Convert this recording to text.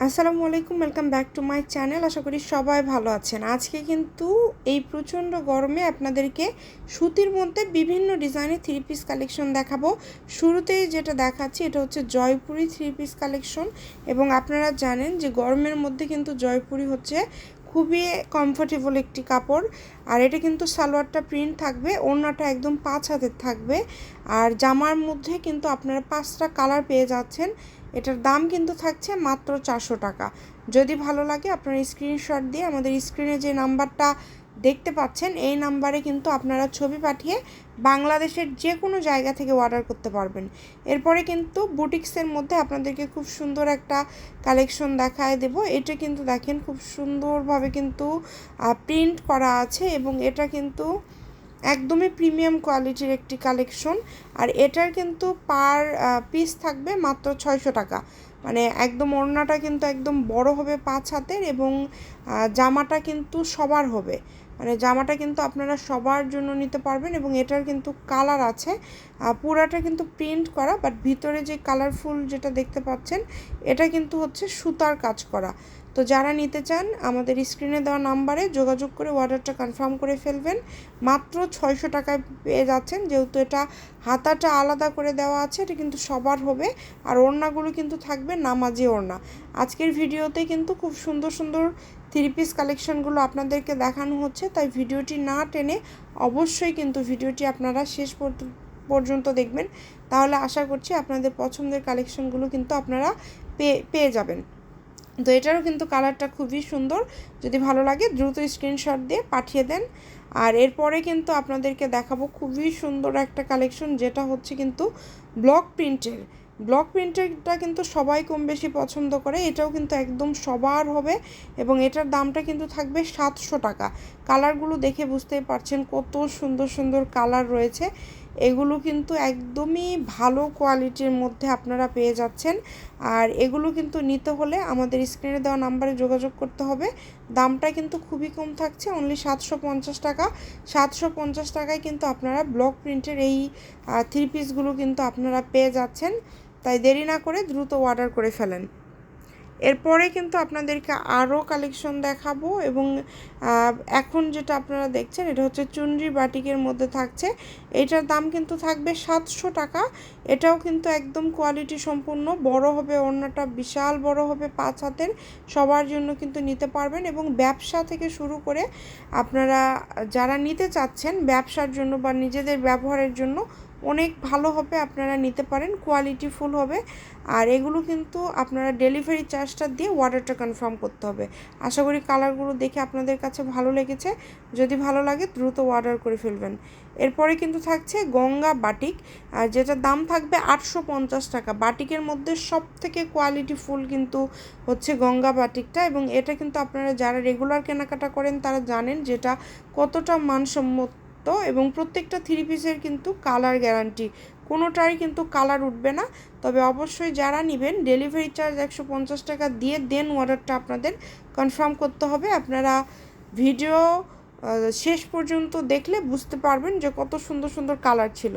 আসসালামু আলাইকুম, welcome back to my channel. আশা করি সবাই ভালো আছেন। আজকে কিন্তু এই প্রচণ্ড গরমে আপনাদেরকে সুতির মধ্যে বিভিন্ন ডিজাইনের থ্রি পিস কালেকশন দেখাবো। শুরুতেই যেটা দেখাচ্ছি এটা হচ্ছে জয়পুরি থ্রি পিস কালেকশন। এবং আপনারা জানেন যে গরমের মধ্যে কিন্তু জয়পুরি হচ্ছে খুবই কমফোর্টেবল একটি কাপড়। আর এটা কিন্তু সালোয়ারটা প্রিন্ট থাকবে, ওড়নাটা একদম 5 হাতের থাকবে। আর জামার মধ্যে কিন্তু আপনারা 5টা কালার পেয়ে যাচ্ছেন। এটার দাম কিন্তু থাকছে মাত্র 400 টাকা। যদি ভালো লাগে আপনারা স্ক্রিনশট দিয়ে আমাদের স্ক্রিনে যে নাম্বারটা দেখতে পাচ্ছেন এই নাম্বারে কিন্তু আপনারা ছবি পাঠিয়ে বাংলাদেশের যে কোনো জায়গা থেকে অর্ডার করতে পারবেন। এরপরে কিন্তু বুটিক্সের মধ্যে আপনাদেরকে খুব সুন্দর একটা কালেকশন দেখায় দেব। এটা কিন্তু দেখেন খুব সুন্দরভাবে কিন্তু প্রিন্ট করা আছে এবং এটা কিন্তু একদমই প্রিমিয়াম কোয়ালিটির একটি কালেকশন। আর এটার কিন্তু পার পিস থাকবে মাত্র 600 টাকা। মানে একদম ওড়নাটা কিন্তু একদম বড় হবে 5 হাতের এবং জামাটা কিন্তু সবার হবে। মানে জামাটা কিন্তু আপনারা সবার জন্য নিতে পারবেন এবং এটার কিন্তু কালার আছে। পুরাটা কিন্তু প্রিন্ট করা, বাট ভিতরে যে কালারফুল যেটা দেখতে পাচ্ছেন এটা কিন্তু হচ্ছে সুতার কাজ করা। তো যারা নিতে চান আমাদের স্ক্রিনে দেওয়া নাম্বারে যোগাযোগ করে অর্ডারটা কনফার্ম করে ফেলবেন। মাত্র 600 টাকায় পেয়ে যাচ্ছেন। যেহেতু এটা হাতাটা আলাদা করে দেওয়া আছে, এটা কিন্তু সবার হবে। আর ওড়নাগুলো কিন্তু থাকবে নামাজি ওড়না। আজকের ভিডিওতে কিন্তু খুব সুন্দর সুন্দর থ্রি পিস কালেকশনগুলো আপনাদেরকে দেখানো হচ্ছে, তাই ভিডিওটি না টেনে অবশ্যই কিন্তু ভিডিওটি আপনারা শেষ পর্যন্ত দেখবেন। তাহলে আশা করছি আপনাদের পছন্দের কালেকশনগুলো কিন্তু আপনারা পেয়ে যাবেন। তো এটারও কিন্তু কালারটা খুবই সুন্দর। যদি ভালো লাগে দ্রুত স্ক্রিনশট দিয়ে পাঠিয়ে দেন। আর এরপরে কিন্তু আপনাদেরকে দেখাবো খুবই সুন্দর একটা কালেকশন, যেটা হচ্ছে কিন্তু ব্লক প্রিন্টেরটা কিন্তু সবাই কম বেশি পছন্দ করে। এটাও কিন্তু একদম সবার হবে এবং এটার দামটা কিন্তু থাকবে 700 টাকা। কালারগুলো দেখে বুঝতেই পারছেন কত সুন্দর সুন্দর কালার রয়েছে। এগুলো কিন্তু একদমই ভালো কোয়ালিটির মধ্যে আপনারা পেয়ে যাচ্ছেন। আর এগুলো কিন্তু নিতে হলে আমাদের স্ক্রিনে দেওয়া নাম্বারে যোগাযোগ করতে হবে। দামটা কিন্তু খুবই কম থাকছে, অনলি 750 টাকা। 750 টাকায় কিন্তু আপনারা ব্লক প্রিন্টের এই থ্রি পিসগুলো কিন্তু আপনারা পেয়ে যাচ্ছেন। তাই দেরি না করে দ্রুত অর্ডার করে ফেলেন। এরপরে কিন্তু আপনাদেরকে আরও কালেকশন দেখাবো এবং এখন যেটা আপনারা দেখছেন এটা হচ্ছে চুনরি বাটিকের মধ্যে থাকছে। এটার দাম কিন্তু থাকবে 700 টাকা। এটাও কিন্তু একদম কোয়ালিটি সম্পূর্ণ, বড় হবে ওড়নাটা, বিশাল বড় হবে 5 হাতের, সবার জন্য কিন্তু নিতে পারবেন। এবং ব্যবসা থেকে শুরু করে আপনারা যারা নিতে চাচ্ছেন ব্যবসার জন্য বা নিজেদের ব্যবহারের জন্য অনেক ভালো হবে, আপনারা নিতে পারেন, কোয়ালিটি ফুল হবে। আর এগুলো কিন্তু আপনারা ডেলিভারি চার্জটা দিয়ে অর্ডারটা কনফার্ম করতে হবে। আশা করি কালারগুলো দেখে আপনাদের কাছে ভালো লেগেছে। যদি ভালো লাগে দ্রুত অর্ডার করে ফেলবেন। এরপরে কিন্তু থাকছে গঙ্গা বাটিক, আর যেটার দাম থাকবে 850 টাকা। বাটিকের মধ্যে সব থেকে কোয়ালিটি ফুল কিন্তু হচ্ছে গঙ্গা বাটিকটা এবং এটা কিন্তু আপনারা যারা রেগুলার কেনাকাটা করেন তারা জানেন যেটা কতটা মানসম্মত। এবং প্রত্যেকটা থ্রি পিসের কিন্তু কালার গ্যারান্টি, কোনোটারই কিন্তু কালার উঠবে না। তবে অবশ্যই যারা নেবেন ডেলিভারি চার্জ 150 টাকা দিয়ে দেন অর্ডারটা আপনাদের কনফার্ম করতে হবে। আপনারা ভিডিও শেষ পর্যন্ত দেখলে বুঝতে পারবেন যে কত সুন্দর সুন্দর কালার ছিল।